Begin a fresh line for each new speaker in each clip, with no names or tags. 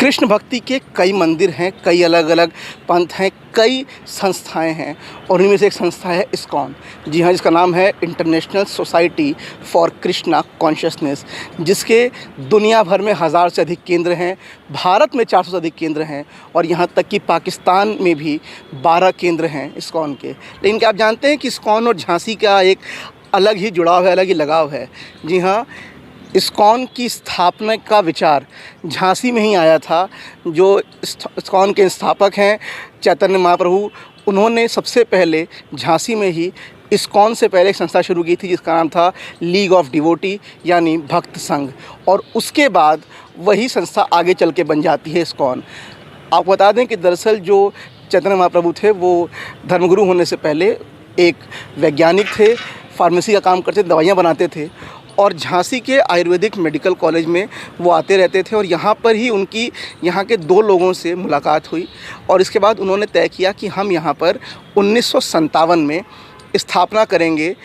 कृष्ण भक्ति के कई मंदिर हैं, कई अलग अलग पंथ हैं, कई संस्थाएं हैं और उनमें से एक संस्था है इस्कॉन। जी हाँ, जिसका नाम है international society for Krishna consciousness, जिसके दुनिया भर में 1000 से अधिक केंद्र हैं, भारत में 400 से अधिक केंद्र हैं और यहाँ तक कि पाकिस्तान में भी 12 केंद्र हैं इस्कॉन के। लेकिन क्या आप जानते हैं कि इस्कॉन और झांसी का एक अलग ही जुड़ाव है, अलग ही लगाव है। जी हाँ, इस्कॉन की स्थापना का विचार झांसी में ही आया था। जो इस्कॉन के स्थापक हैं चैतन्य महाप्रभु, उन्होंने सबसे पहले झांसी में ही इस्कॉन से पहले एक संस्था शुरू की थी जिसका नाम था लीग ऑफ डिवोटी यानी भक्त संघ, और उसके बाद वही संस्था आगे चल के बन जाती है इस्कॉन। आपको बता दें कि दरअसल जो चैतन्य महाप्रभु थे वो धर्मगुरु होने से पहले एक वैज्ञानिक थे, फार्मेसी का काम करते, दवाइयाँ बनाते थे और झांसी के आयुर्वेदिक मेडिकल कॉलेज में वो आते रहते थे और यहाँ पर ही उनकी यहाँ के 2 लोगों से मुलाकात हुई और इसके बाद उन्होंने तय किया कि हम यहाँ पर 1957 में स्थापना करेंगे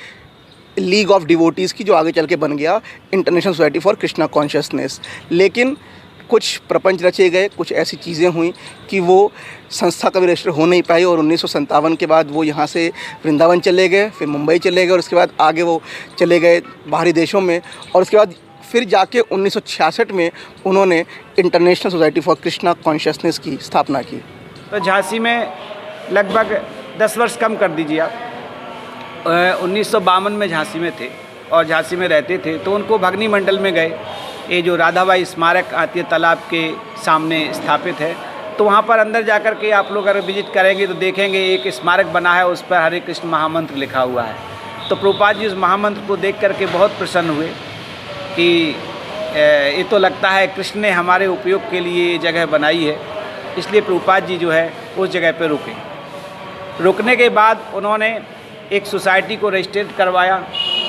लीग ऑफ डिवोटीज़ की, जो आगे चल के बन गया international society for Krishna consciousness. लेकिन कुछ प्रपंच रचे गए, कुछ ऐसी चीज़ें हुई कि वो संस्था कभी रजिस्टर हो नहीं पाई और 1957 के बाद वो यहाँ से वृंदावन चले गए, फिर मुंबई चले गए और उसके बाद आगे वो चले गए बाहरी देशों में और उसके बाद फिर जाके 1966 में उन्होंने international society for Krishna consciousness की स्थापना की।
तो झांसी में लगभग 10 वर्ष कम कर दीजिए आप, 1952 में झांसी में थे और झांसी में रहते थे तो उनको भगनी मंडल में गए। ये जो राधाबाई स्मारक आती है तालाब के सामने स्थापित है, तो वहाँ पर अंदर जाकर के आप लोग अगर विजिट करेंगे तो देखेंगे एक स्मारक बना है, उस पर हरे कृष्ण महामंत्र लिखा हुआ है। तो प्रभुपाद जी उस महामंत्र को देख करके बहुत प्रसन्न हुए कि ये तो लगता है कृष्ण ने हमारे उपयोग के लिए ये जगह बनाई है, इसलिए प्रभुपाद जी जो है उस जगह पर रुके। रुकने के बाद उन्होंने एक सोसाइटी को रजिस्ट्रेट करवाया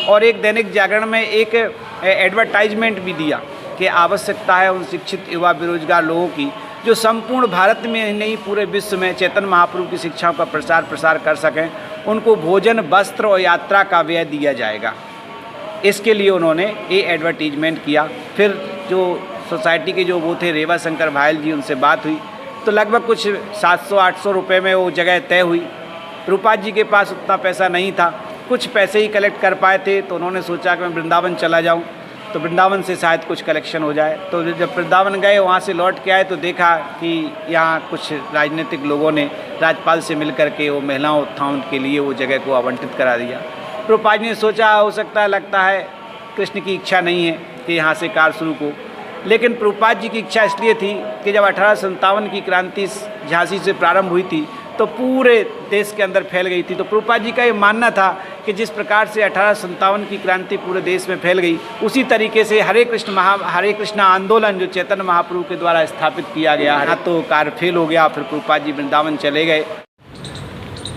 और एक दैनिक जागरण में एक एडवर्टाइजमेंट भी दिया कि आवश्यकता है उन शिक्षित युवा बेरोजगार लोगों की जो संपूर्ण भारत में नहीं पूरे विश्व में चैतन्य महाप्रभु की शिक्षाओं का प्रसार कर सकें, उनको भोजन, वस्त्र और यात्रा का व्यय दिया जाएगा। इसके लिए उन्होंने ये एडवर्टीजमेंट किया। फिर जो सोसाइटी के जो वो थे रेवा शंकर भायल जी, उनसे बात हुई तो लगभग कुछ 700-800 रुपये में वो जगह तय हुई। प्रभुपाद जी के पास उतना पैसा नहीं था, कुछ पैसे ही कलेक्ट कर पाए थे, तो उन्होंने सोचा कि मैं वृंदावन चला जाऊं तो वृंदावन से शायद कुछ कलेक्शन हो जाए। तो जब वृंदावन गए, वहाँ से लौट के आए तो देखा कि यहाँ कुछ राजनीतिक लोगों ने राज्यपाल से मिल करके वो महिलाओं उत्थान के लिए वो जगह को आवंटित करा दिया। प्रभुपाद जी ने सोचा हो सकता है, लगता है कृष्ण की इच्छा नहीं है कि यहाँ से कार्य शुरू हो, लेकिन प्रभुपाद जी की इच्छा इसलिए थी कि जब 1857 की क्रांति झांसी से प्रारंभ हुई थी तो पूरे देश के अंदर फैल गई थी। तो प्रभुपाद जी का ये मानना था कि जिस प्रकार से 1857 की क्रांति पूरे देश में फैल गई, उसी तरीके से हरे कृष्ण आंदोलन जो चैतन्य महाप्रभु के द्वारा स्थापित किया गया, तो कार्य फेल हो गया। फिर प्रभुपाद जी वृंदावन चले गए।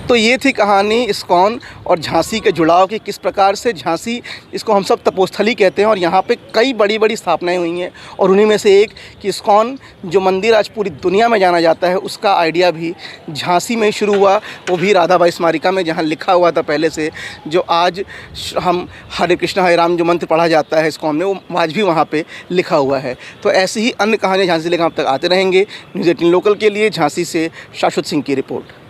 तो ये थी कहानी इस्कॉन और झांसी के जुड़ाव की, किस प्रकार से झांसी, इसको हम सब तपोस्थली कहते हैं और यहाँ पे कई बड़ी बड़ी स्थापनाएं हुई हैं और उन्हीं में से एक कि इस्कॉन जो मंदिर आज पूरी दुनिया में जाना जाता है, उसका आइडिया भी झांसी में शुरू हुआ, वो भी राधाबाई स्मारिका में, जहाँ लिखा हुआ था पहले से, जो आज हम हरे कृष्ण हरे राम जो मंत्र पढ़ा जाता है इस्कॉन में, वो आज भी वहाँ पर लिखा हुआ है। तो ऐसी ही अन्य कहानियाँ झांसी लेकर आप तक आते रहेंगे। न्यूज़ 18 लोकल के लिए झांसी से शाश्वत सिंह की रिपोर्ट।